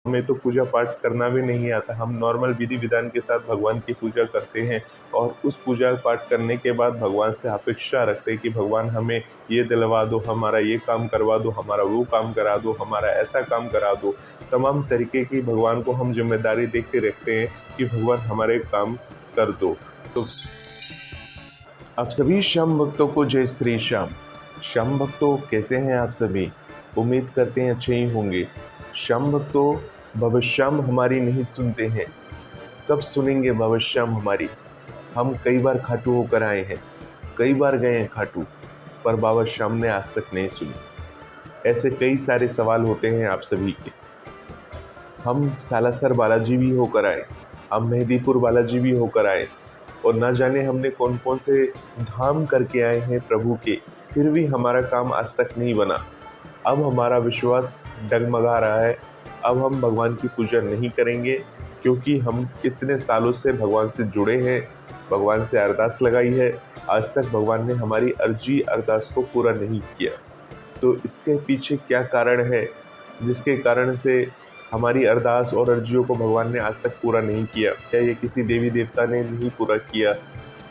हमें तो पूजा पाठ करना भी नहीं आता, हम नॉर्मल विधि विधान के साथ भगवान की पूजा करते हैं और उस पूजा पाठ करने के बाद भगवान से अपेक्षा रखते हैं कि भगवान हमें ये दिलवा दो, हमारा ये काम करवा दो, हमारा वो काम करा दो, हमारा ऐसा काम करा दो। तमाम तरीके की भगवान को हम जिम्मेदारी दे के रखते हैं कि भगवान हमारे काम कर दो। तो आप सभी श्याम भक्तों को जय श्री श्याम। श्याम भक्तों, कैसे हैं आप सभी? उम्मीद करते हैं अच्छे ही होंगे। श्याम भक्तों, भवश्याम हमारी नहीं सुनते हैं, कब सुनेंगे भवश्याम हमारी? हम कई बार खाटू होकर आए हैं, कई बार गए हैं खाटू, पर बाबा श्याम ने आज तक नहीं सुनी। ऐसे कई सारे सवाल होते हैं आप सभी के। हम सालासर बालाजी भी होकर आए, हम मेहदीपुर बालाजी भी होकर आए और ना जाने हमने कौन कौन से धाम करके आए हैं प्रभु के, फिर भी हमारा काम आज तक नहीं बना। अब हमारा विश्वास डगमगा रहा है। अब हम भगवान की पूजा नहीं करेंगे क्योंकि हम इतने सालों से भगवान से जुड़े हैं, भगवान से अरदास लगाई है, आज तक भगवान ने हमारी अर्जी अरदास को पूरा नहीं किया। तो इसके पीछे क्या कारण है जिसके कारण से हमारी अरदास और अर्जियों को भगवान ने आज तक पूरा नहीं किया? क्या ये किसी देवी देवता ने नहीं पूरा किया?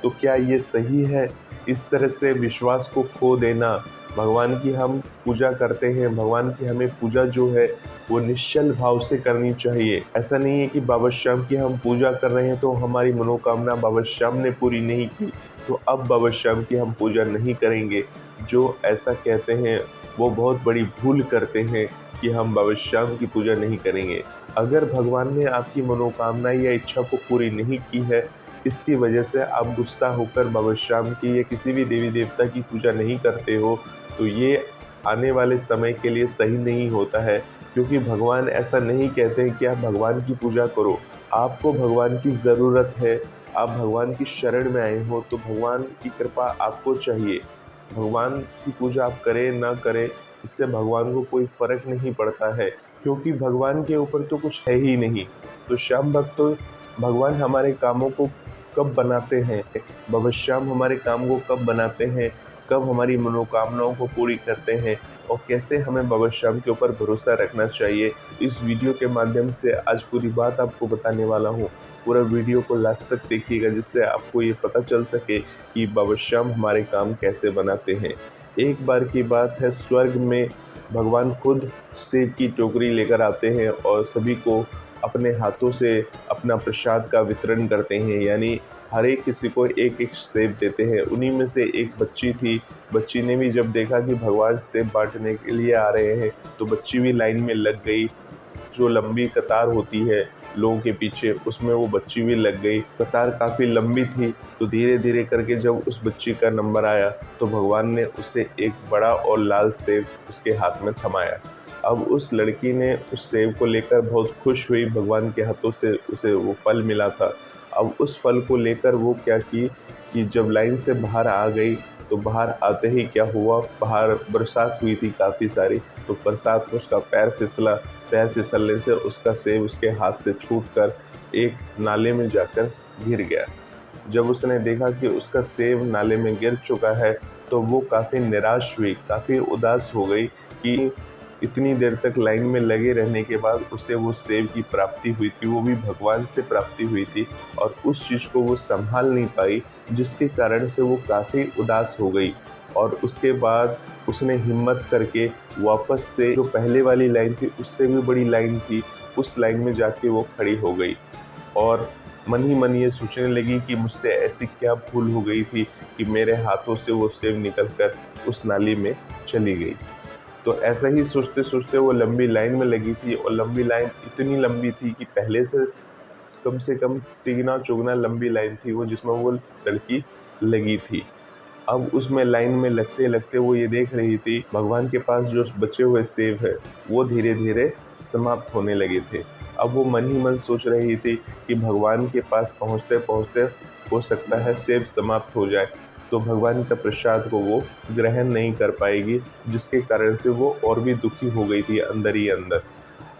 तो क्या ये सही है इस तरह से विश्वास को खो देना? भगवान की हम पूजा करते हैं, भगवान की हमें पूजा जो है वो निश्चल भाव से करनी चाहिए। ऐसा नहीं है कि बाबा श्याम की हम पूजा कर रहे हैं तो हमारी मनोकामना बाबा श्याम ने पूरी नहीं की तो अब बाबा श्याम की हम पूजा नहीं करेंगे। जो ऐसा कहते हैं वो बहुत बड़ी भूल करते हैं कि हम बाबा श्याम की पूजा नहीं करेंगे। अगर भगवान ने आपकी मनोकामना या इच्छा को पूरी नहीं की है, इसकी वजह से आप गुस्सा होकर बाबा श्याम की या किसी भी देवी देवता की पूजा नहीं करते हो, तो ये आने वाले समय के लिए सही नहीं होता है। क्योंकि भगवान ऐसा नहीं कहते हैं कि आप भगवान की पूजा करो। आपको भगवान की ज़रूरत है, आप भगवान की शरण में आए हो तो भगवान की कृपा आपको चाहिए। भगवान की पूजा आप करें ना करें, इससे भगवान को कोई फ़र्क नहीं पड़ता है, क्योंकि भगवान के ऊपर तो कुछ है ही नहीं। तो श्याम भक्तों, भगवान हमारे कामों को कब बनाते हैं, बाबा श्याम हमारे काम को कब बनाते हैं, कब हमारी मनोकामनाओं को पूरी करते हैं और कैसे हमें बाबा श्याम के ऊपर भरोसा रखना चाहिए, इस वीडियो के माध्यम से आज पूरी बात आपको बताने वाला हूँ। पूरा वीडियो को लास्ट तक देखिएगा जिससे आपको ये पता चल सके कि बाबा श्याम हमारे काम कैसे बनाते हैं। एक बार की बात है, स्वर्ग में भगवान खुद सेब की टोकरी लेकर आते हैं और सभी को अपने हाथों से अपना प्रसाद का वितरण करते हैं, यानी हर एक किसी को एक एक सेब देते हैं। उन्हीं में से एक बच्ची थी, बच्ची ने भी जब देखा कि भगवान सेब बांटने के लिए आ रहे हैं तो बच्ची भी लाइन में लग गई। जो लंबी कतार होती है लोगों के पीछे, उसमें वो बच्ची भी लग गई। कतार काफ़ी लंबी थी तो धीरे धीरे करके जब उस बच्ची का नंबर आया तो भगवान ने उसे एक बड़ा और लाल सेब उसके हाथ में थमाया। अब उस लड़की ने उस सेब को लेकर बहुत खुश हुई, भगवान के हाथों से उसे वो फल मिला था। अब उस फल को लेकर वो क्या की कि जब लाइन से बाहर आ गई तो बाहर आते ही क्या हुआ, बाहर बरसात हुई थी काफ़ी सारी, तो बरसात में उसका पैर फिसला। पैर फिसलने से उसका सेब उसके हाथ से छूटकर एक नाले में जाकर गिर गया। जब उसने देखा कि उसका सेब नाले में गिर चुका है तो वो काफ़ी निराश हुई, काफ़ी उदास हो गई कि इतनी देर तक लाइन में लगे रहने के बाद उसे वो सेब की प्राप्ति हुई थी, वो भी भगवान से प्राप्ति हुई थी और उस चीज़ को वो संभाल नहीं पाई, जिसके कारण से वो काफ़ी उदास हो गई। और उसके बाद उसने हिम्मत करके वापस से जो पहले वाली लाइन थी उससे भी बड़ी लाइन थी, उस लाइन में जाके वो खड़ी हो गई और मन ही मन ये सोचने लगी कि मुझसे ऐसी क्या भूल हो गई थी कि मेरे हाथों से वो सेब निकल कर उस नाली में चली गई। तो ऐसा ही सोचते सोचते वो लंबी लाइन में लगी थी और लंबी लाइन इतनी लंबी थी कि पहले से कम तिगुना चौगुना लंबी लाइन थी वो, जिसमें वो लड़की लगी थी। अब उसमें लाइन में लगते लगते वो ये देख रही थी भगवान के पास जो बचे हुए सेब है वो धीरे धीरे समाप्त होने लगे थे। अब वो मन ही मन सोच रही थी कि भगवान के पास पहुँचते पहुँचते हो सकता है सेब समाप्त हो जाए, तो भगवान का प्रसाद को वो ग्रहण नहीं कर पाएगी, जिसके कारण से वो और भी दुखी हो गई थी अंदर ही अंदर।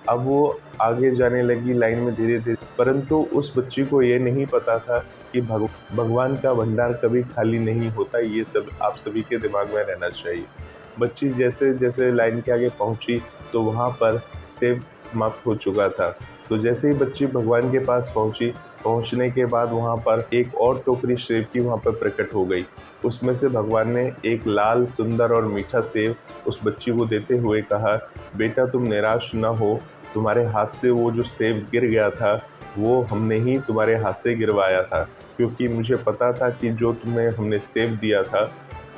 अब वो आगे जाने लगी लाइन में धीरे धीरे, परंतु उस बच्ची को ये नहीं पता था कि भगवान का भंडार कभी खाली नहीं होता। ये सब आप सभी के दिमाग में रहना चाहिए। बच्ची जैसे जैसे लाइन के आगे पहुंची तो वहाँ पर सेब समाप्त हो चुका था। तो जैसे ही बच्ची भगवान के पास पहुँची, पहुँचने के बाद वहाँ पर एक और टोकरी सेब की वहाँ पर प्रकट हो गई। उसमें से भगवान ने एक लाल, सुंदर और मीठा सेब उस बच्ची को देते हुए कहा, बेटा तुम निराश न हो, तुम्हारे हाथ से वो जो सेब गिर गया था, वो हमने ही तुम्हारे हाथ से गिरवाया था। क्योंकि मुझे पता था कि जो तुम्हें हमने सेब दिया था,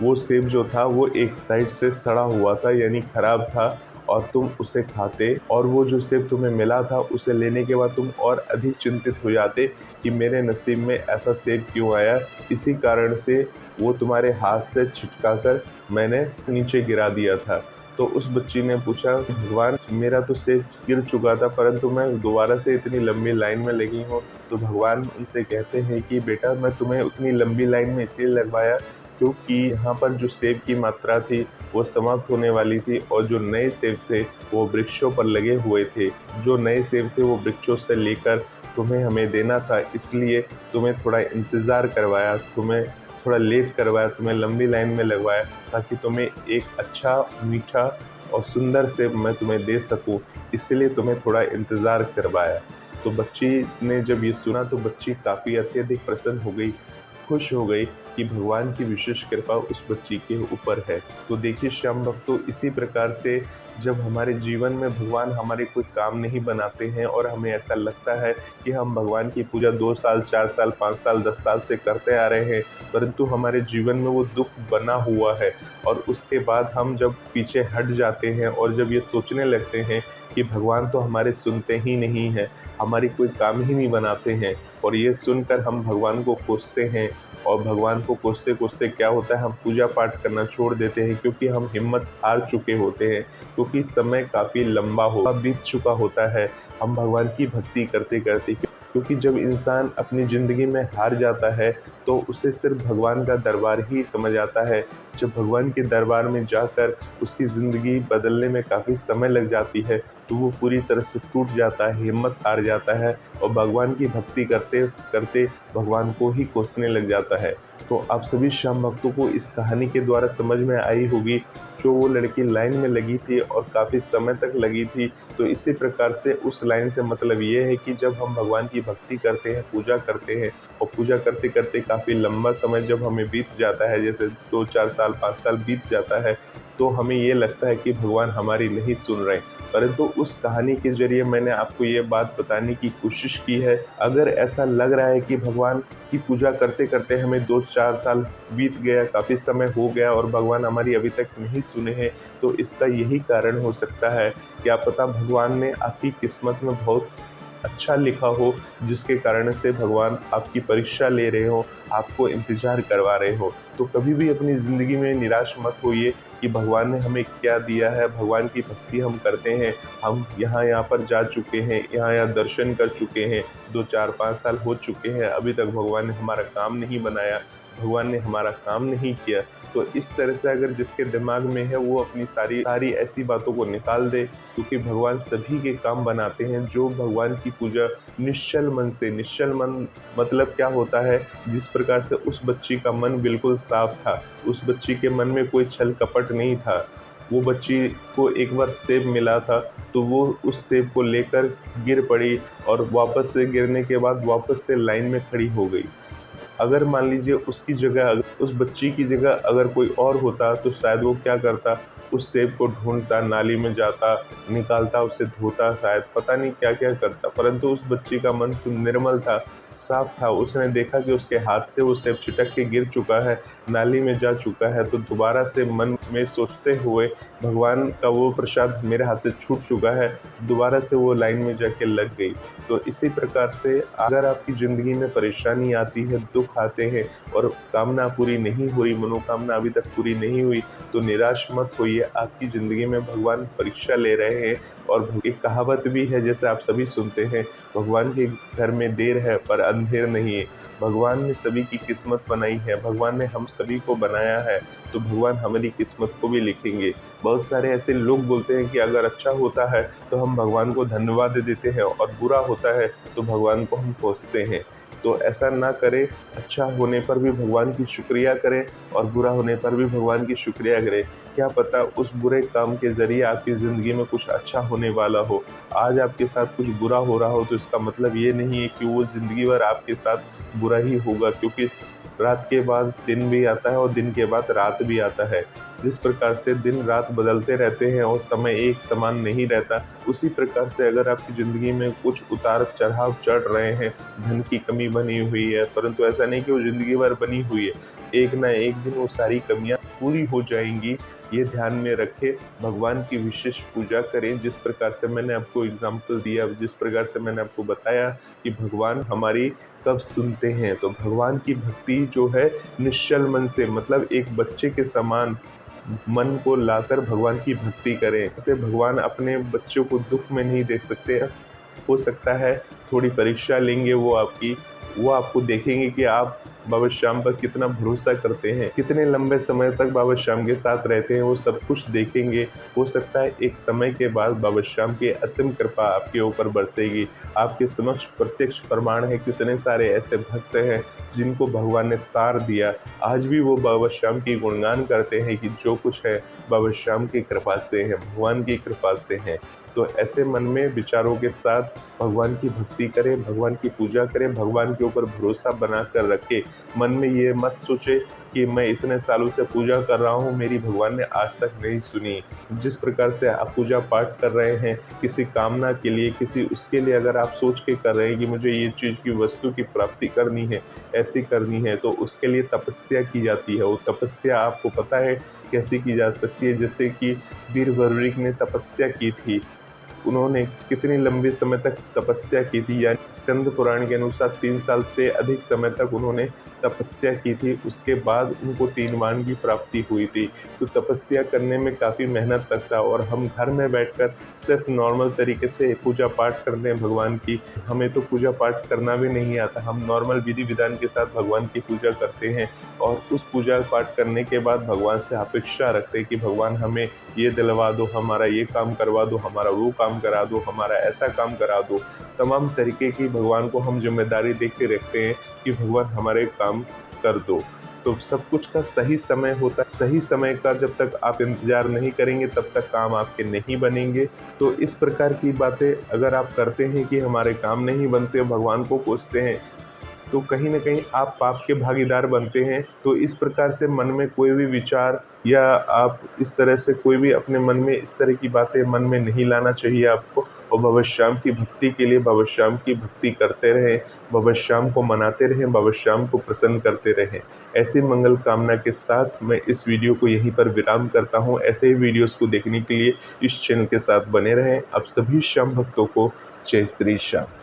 वो सेब जो था वो एक साइड से सड़ा हुआ था, यानी खराब था, और तुम उसे खाते और वो जो सेब तुम्हें मिला था उसे लेने के बाद तुम और अधिक चिंतित हो जाते कि मेरे नसीब में ऐसा सेब क्यों आया। इसी कारण से वो तुम्हारे हाथ से छिटका कर मैंने नीचे गिरा दिया था। तो उस बच्ची ने पूछा, भगवान मेरा तो सेब गिर चुका था, परंतु मैं दोबारा से इतनी लंबी लाइन में लगी हूँ। तो भगवान उनसे कहते हैं कि बेटा मैं तुम्हें उतनी लंबी लाइन में इसलिए लगवाया क्योंकि यहाँ पर जो सेब की मात्रा थी वो समाप्त होने वाली थी, और जो नए सेब थे वो वृक्षों पर लगे हुए थे। जो नए सेब थे वो वृक्षों से लेकर तुम्हें हमें देना था, इसलिए तुम्हें थोड़ा इंतज़ार करवाया, तुम्हें थोड़ा लेट करवाया, तुम्हें लंबी लाइन में लगवाया, ताकि तुम्हें एक अच्छा, मीठा और सुंदर सेब मैं तुम्हें दे सकूं, इसलिए तुम्हें थोड़ा इंतज़ार करवाया। तो बच्ची ने जब ये सुना तो बच्ची काफ़ी अत्यधिक प्रसन्न हो गई, खुश हो गई कि भगवान की विशेष कृपा उस बच्ची के ऊपर है। तो देखिए श्याम भक्तों, इसी प्रकार से जब हमारे जीवन में भगवान हमारे कोई काम नहीं बनाते हैं और हमें ऐसा लगता है कि हम भगवान की पूजा 2 साल, 4 साल, 5 साल, 10 साल से करते आ रहे हैं, परंतु हमारे जीवन में वो दुख बना हुआ है, और उसके बाद हम जब पीछे हट जाते हैं और जब ये सोचने लगते हैं कि भगवान तो हमारे सुनते ही नहीं हैं, हमारी कोई काम ही नहीं बनाते हैं, और ये सुनकर हम भगवान को कोसते हैं, और भगवान को कोसते-कोसते क्या होता है, हम पूजा पाठ करना छोड़ देते हैं, क्योंकि हम हिम्मत हार चुके होते हैं, क्योंकि समय काफ़ी लंबा बीत चुका होता है हम भगवान की भक्ति करते-करते। क्योंकि जब इंसान अपनी ज़िंदगी में हार जाता है तो उसे सिर्फ भगवान का दरबार ही समझ आता है। जब भगवान के दरबार में जाकर उसकी ज़िंदगी बदलने में काफ़ी समय लग जाती है तो वो पूरी तरह से टूट जाता है, हिम्मत हार जाता है, और भगवान की भक्ति करते-करते भगवान को ही कोसने लग जाता है। तो आप सभी श्याम भक्तों को इस कहानी के द्वारा समझ में आई होगी, जो वो लड़की लाइन में लगी थी और काफ़ी समय तक लगी थी। तो इसी प्रकार से उस लाइन से मतलब ये है कि जब हम भगवान की भक्ति करते हैं, पूजा करते हैं, और पूजा करते-करते काफ़ी लंबा समय जब हमें बीत जाता है, जैसे 2-4 साल, 5 साल बीत जाता है, तो हमें ये लगता है कि भगवान हमारी नहीं सुन रहे। परंतु उस कहानी के ज़रिए मैंने आपको ये बात बताने की कोशिश की है, अगर ऐसा लग रहा है कि भगवान की पूजा करते-करते हमें 2-4 साल बीत गया, काफ़ी समय हो गया और भगवान हमारी अभी तक नहीं सुने हैं, तो इसका यही कारण हो सकता है, क्या पता भगवान ने आपकी किस्मत में बहुत अच्छा लिखा हो, जिसके कारण से भगवान आपकी परीक्षा ले रहे हो, आपको इंतज़ार करवा रहे हो। तो कभी भी अपनी ज़िंदगी में निराश मत होइए कि भगवान ने हमें क्या दिया है, भगवान की भक्ति हम करते हैं, हम यहाँ पर जा चुके हैं, यहाँ दर्शन कर चुके हैं, 2-4-5 साल हो चुके हैं, अभी तक भगवान ने हमारा काम नहीं बनाया, भगवान ने हमारा काम नहीं किया। तो इस तरह से अगर जिसके दिमाग में है वो अपनी सारी ऐसी बातों को निकाल दे, क्योंकि भगवान सभी के काम बनाते हैं जो भगवान की पूजा निश्चल मन से, निश्चल मन मतलब क्या होता है, जिस प्रकार से उस बच्ची का मन बिल्कुल साफ था, उस बच्ची के मन में कोई छल कपट नहीं था, वो बच्ची को एक बार सेब मिला था तो वो उस सेब को लेकर गिर पड़ी और वापस से गिरने के बाद वापस से लाइन में खड़ी हो गई। अगर मान लीजिए उसकी जगह, उस बच्ची की जगह अगर कोई और होता तो शायद वो क्या करता, उस सेब को ढूंढता, नाली में जाता, निकालता, उसे धोता, शायद पता नहीं क्या-क्या करता। परंतु उस बच्ची का मन तो निर्मल था, साफ था। उसने देखा कि उसके हाथ से वो सेब छिटक के गिर चुका है, नाली में जा चुका है, तो दोबारा से मन में सोचते हुए भगवान का वो प्रसाद मेरे हाथ से छूट चुका है, दोबारा से वो लाइन में जाके लग गई। तो इसी प्रकार से अगर आपकी ज़िंदगी में परेशानी आती है, दुख आते हैं और कामना पूरी नहीं हुई, मनोकामना अभी तक पूरी नहीं हुई, तो निराश मत होइए। आपकी ज़िंदगी में भगवान परीक्षा ले रहे हैं, और एक कहावत भी है जैसे आप सभी सुनते हैं, भगवान के घर में देर है पर अंधेर नहीं है। भगवान ने सभी की किस्मत बनाई है, भगवान ने हम सभी को बनाया है, तो भगवान हमारी किस्मत को भी लिखेंगे। बहुत सारे ऐसे लोग बोलते हैं कि अगर अच्छा होता है तो हम भगवान को धन्यवाद देते हैं और बुरा होता है तो भगवान को हम कोसते हैं। तो ऐसा ना करें, अच्छा होने पर भी भगवान की शुक्रिया करें और बुरा होने पर भी भगवान की शुक्रिया करें। क्या पता उस बुरे काम के ज़रिए आपकी ज़िंदगी में कुछ अच्छा होने वाला हो। आज आपके साथ कुछ बुरा हो रहा हो तो इसका मतलब ये नहीं है कि वो ज़िंदगी भर आपके साथ बुरा ही होगा, क्योंकि रात के बाद दिन भी आता है और दिन के बाद रात भी आता है। जिस प्रकार से दिन रात बदलते रहते हैं और समय एक समान नहीं रहता, उसी प्रकार से अगर आपकी ज़िंदगी में कुछ उतार-चढ़ाव चढ़ रहे हैं, धन की कमी बनी हुई है, परंतु ऐसा नहीं कि वो ज़िंदगी भर बनी हुई है। एक ना एक दिन वो सारी कमियाँ पूरी हो जाएँगी, ये ध्यान में रखें। भगवान की विशेष पूजा करें, जिस प्रकार से मैंने आपको एग्ज़ाम्पल दिया, जिस प्रकार से मैंने आपको बताया कि भगवान हमारी कब सुनते हैं। तो भगवान की भक्ति जो है निश्चल मन से, मतलब एक बच्चे के समान मन को लाकर भगवान की भक्ति करें। इससे भगवान अपने बच्चों को दुःख में नहीं देख सकते। हो सकता है थोड़ी परीक्षा लेंगे वो आपको देखेंगे कि आप बाबा श्याम पर कितना भरोसा करते हैं, कितने लंबे समय तक बाबा श्याम के साथ रहते हैं, वो सब कुछ देखेंगे। हो सकता है एक समय के बाद बाबा श्याम की असीम कृपा आपके ऊपर बरसेगी। आपके समक्ष प्रत्यक्ष प्रमाण है, कितने सारे ऐसे भक्त हैं जिनको भगवान ने तार दिया, आज भी वो बाबा श्याम की गुणगान करते हैं कि जो कुछ है बाबा श्याम की कृपा से है, भगवान की कृपा से है। तो ऐसे मन में विचारों के साथ भगवान की भक्ति करें, भगवान की पूजा करें, भगवान के ऊपर भरोसा बना कर रखें। मन में ये मत सोचें कि मैं इतने सालों से पूजा कर रहा हूँ, मेरी भगवान ने आज तक नहीं सुनी। जिस प्रकार से आप पूजा पाठ कर रहे हैं, किसी कामना के लिए, किसी उसके लिए अगर आप सोच के कर रहे हैं कि मुझे ये चीज़ की वस्तु की प्राप्ति करनी है, ऐसी करनी है, तो उसके लिए तपस्या की जाती है। वो तपस्या आपको पता है कैसी की जा सकती है? जैसे कि वीर वरुणिक ने तपस्या की थी। उन्होंने कितनी लंबे समय तक तपस्या की थी, यानी स्कंद पुराण के अनुसार 3 साल से अधिक समय तक उन्होंने तपस्या की थी। उसके बाद उनको 3 वन की प्राप्ति हुई थी। तो तपस्या करने में काफ़ी मेहनत लगता है और हम घर में बैठकर सिर्फ नॉर्मल तरीके से पूजा पाठ करते हैं भगवान की। हमें तो पूजा पाठ करना भी नहीं आता, हम नॉर्मल विधि विधान के साथ भगवान की पूजा करते हैं और उस पूजा पाठ करने के बाद भगवान से अपेक्षा रखते हैं कि भगवान हमें ये दिलवा दो, हमारा ये काम करवा दो, हमारा वो काम करा दो, हमारा ऐसा काम करा दो। तमाम तरीके की भगवान को हम जिम्मेदारी दे के रखते हैं कि भगवान हमारे काम कर दो। तो सब कुछ का सही समय होता है, सही समय का जब तक आप इंतज़ार नहीं करेंगे तब तक काम आपके नहीं बनेंगे। तो इस प्रकार की बातें अगर आप करते हैं कि हमारे काम नहीं बनते, भगवान को कोसते हैं, तो कहीं न कहीं आप पाप के भागीदार बनते हैं। तो इस प्रकार से मन में कोई भी विचार या आप इस तरह से कोई भी अपने मन में इस तरह की बातें मन में नहीं लाना चाहिए आपको। और बाबा श्याम की भक्ति के लिए बाबा श्याम की भक्ति करते रहें, बाबा श्याम को मनाते रहें, बाबा श्याम को प्रसन्न करते रहें। ऐसी मंगल कामना के साथ मैं इस वीडियो को यहीं पर विराम करता हूँ। ऐसे ही वीडियोज़ को देखने के लिए इस चैनल के साथ बने रहें। आप सभी श्याम भक्तों को जय श्री श्याम।